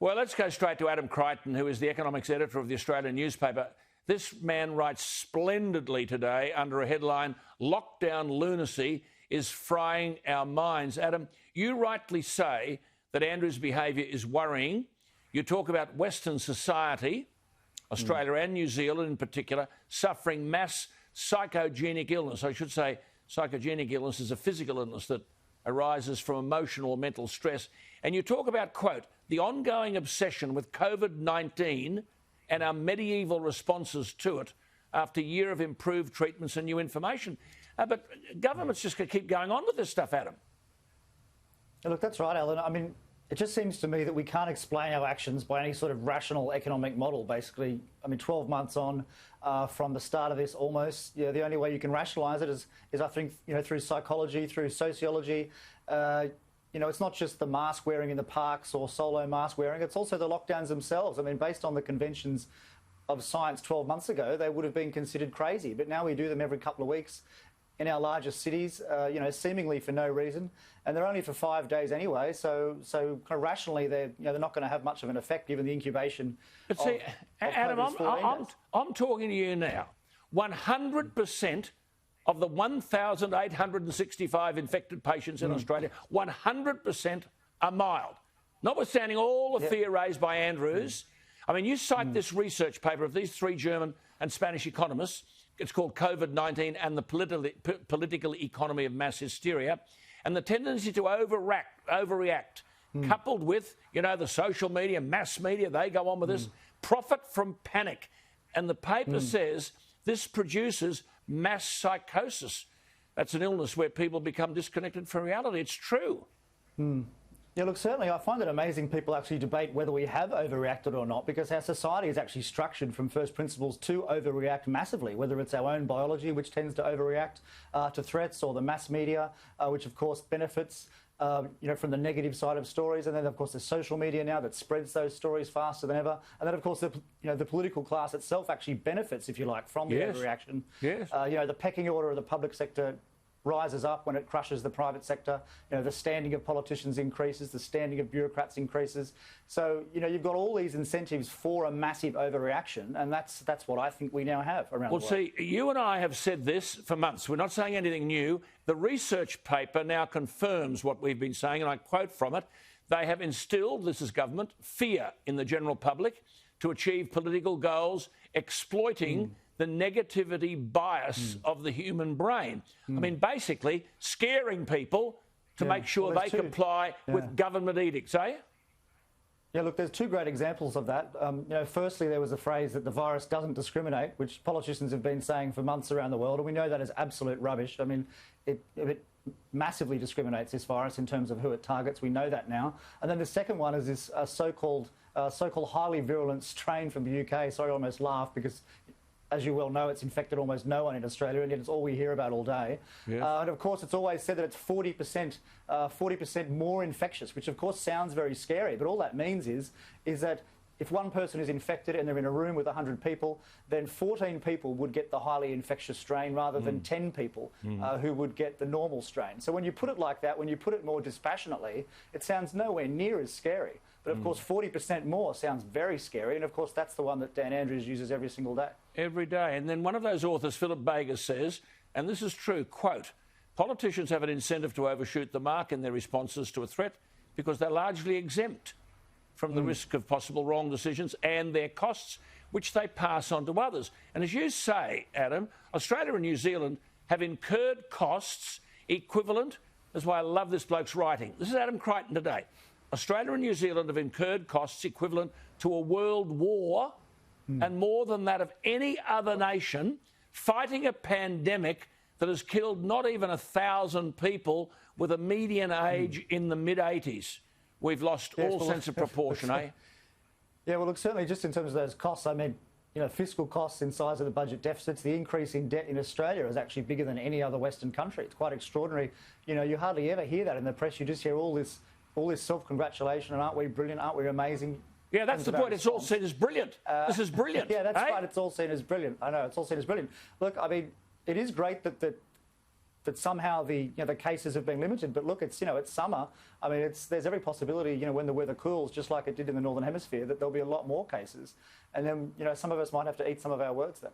Well, let's go straight to Adam Creighton, who is the economics editor of the Australian newspaper. This man writes splendidly today under a headline, "Lockdown Lunacy is Frying Our Minds." Adam, you rightly say that Andrew's behaviour is worrying. You talk about Western society, Australia and New Zealand in particular, suffering mass psychogenic illness. I should say psychogenic illness is a physical illness that arises from emotional or mental stress. And you talk about, quote, the ongoing obsession with COVID-19 and our medieval responses to it after a year of improved treatments and new information. But government's just going to keep going on with this stuff, Adam. Yeah, look, that's right, Alan. I mean, it just seems to me that we can't explain our actions by any sort of rational economic model, basically. I mean, 12 months on from the start of this almost, the only way you can rationalise it is I think, through psychology, through sociology. It's not just the mask wearing in the parks or solo mask wearing, it's also the lockdowns themselves. I mean, based on the conventions of science 12 months ago, they would have been considered crazy. But now we do them every couple of weeks in our largest cities, seemingly for no reason. And they're only for 5 days anyway, so kind of rationally, they're not going to have much of an effect given the incubation. But see, Adam, I'm talking to you now. 100% of the 1,865 infected patients in Australia, 100% are mild, notwithstanding all the fear raised by Andrews. I mean, you cite this research paper of these 3 German and Spanish economists. It's called COVID-19 and the Political Economy of Mass Hysteria, and the tendency to overreact, coupled with, the social media, mass media, they go on with this, profit from panic. And the paper says this produces mass psychosis. That's an illness where people become disconnected from reality. It's true. Yeah, look, certainly I find it amazing people actually debate whether we have overreacted or not, because our society is actually structured from first principles to overreact massively, whether it's our own biology, which tends to overreact to threats, or the mass media, which of course benefits from the negative side of stories. And then, of course, there's social media now that spreads those stories faster than ever. And then, of course, the political class itself actually benefits, if you like, from the overreaction. Yes. The pecking order of the public sector rises up when it crushes the private sector. The standing of politicians increases, the standing of bureaucrats increases. So, you've got all these incentives for a massive overreaction, and that's what I think we now have around the world. Well, see, you and I have said this for months. We're not saying anything new. The research paper now confirms what we've been saying, and I quote from it. They have instilled, this is government, fear in the general public to achieve political goals, exploiting the negativity bias of the human brain. I mean, basically scaring people to make sure they comply with government edicts, eh? Yeah, look, there's 2 great examples of that. Firstly, there was a phrase that the virus doesn't discriminate, which politicians have been saying for months around the world, and we know that is absolute rubbish. I mean, it massively discriminates, this virus, in terms of who it targets. We know that now. And then the second one is this so-called highly virulent strain from the UK. Sorry, I almost laughed because, as you well know, it's infected almost no one in Australia, and yet it's all we hear about all day. Yes. And of course, it's always said that it's 40% more infectious, which of course sounds very scary. But all that means is that if one person is infected and they're in a room with 100 people, then 14 people would get the highly infectious strain rather than 10 people who would get the normal strain. So when you put it like that, when you put it more dispassionately, it sounds nowhere near as scary. But of course, 40% more sounds very scary. And of course, that's the one that Dan Andrews uses every single day. Every day. And then one of those authors, Philip Bager, says, and this is true, quote, politicians have an incentive to overshoot the mark in their responses to a threat because they're largely exempt from the risk of possible wrong decisions and their costs, which they pass on to others. And as you say, Adam, Australia and New Zealand have incurred costs equivalent, that's why I love this bloke's writing. This is Adam Creighton today. Australia and New Zealand have incurred costs equivalent to a world war and more than that of any other nation fighting a pandemic that has killed not even 1,000 people with a median age in the mid-80s. We've lost all sense of proportion, eh? Yeah, well, look, certainly just in terms of those costs, I mean, fiscal costs in size of the budget deficits, the increase in debt in Australia is actually bigger than any other Western country. It's quite extraordinary. You hardly ever hear that in the press. You just hear all this self-congratulation and aren't we brilliant, aren't we amazing? Yeah, that's the point. It's all seen as brilliant. This is brilliant. Yeah, that's right. It's all seen as brilliant. I know, it's all seen as brilliant. Look, I mean, it is great that that somehow the cases have been limited. But look, it's it's summer. I mean, there's every possibility when the weather cools, just like it did in the Northern Hemisphere, that there'll be a lot more cases, and then some of us might have to eat some of our words then.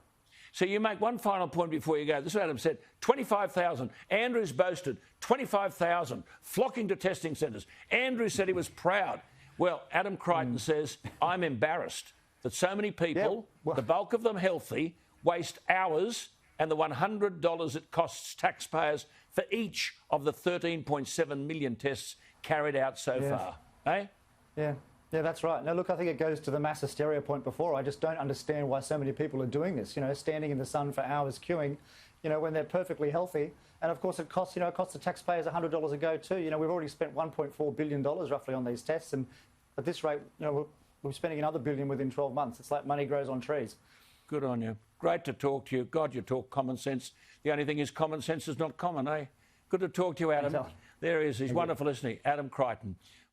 So you make one final point before you go. This is what Adam said. 25,000. Andrews boasted 25,000 flocking to testing centres. Andrews said he was proud. Well, Adam Creighton says, I'm embarrassed that so many people, the bulk of them healthy, waste hours and the $100 it costs taxpayers for each of the 13.7 million tests carried out so far. Eh? Yeah, that's right. Now, look, I think it goes to the mass hysteria point before. I just don't understand why so many people are doing this, standing in the sun for hours queuing, when they're perfectly healthy. And, of course, it costs the taxpayers $100 a go too. We've already spent $1.4 billion roughly on these tests. And at this rate, we're spending another billion within 12 months. It's like money grows on trees. Good on you. Great to talk to you. God, you talk common sense. The only thing is common sense is not common, eh? Good to talk to you, Adam. There he is. He's wonderful, isn't he? Adam Creighton.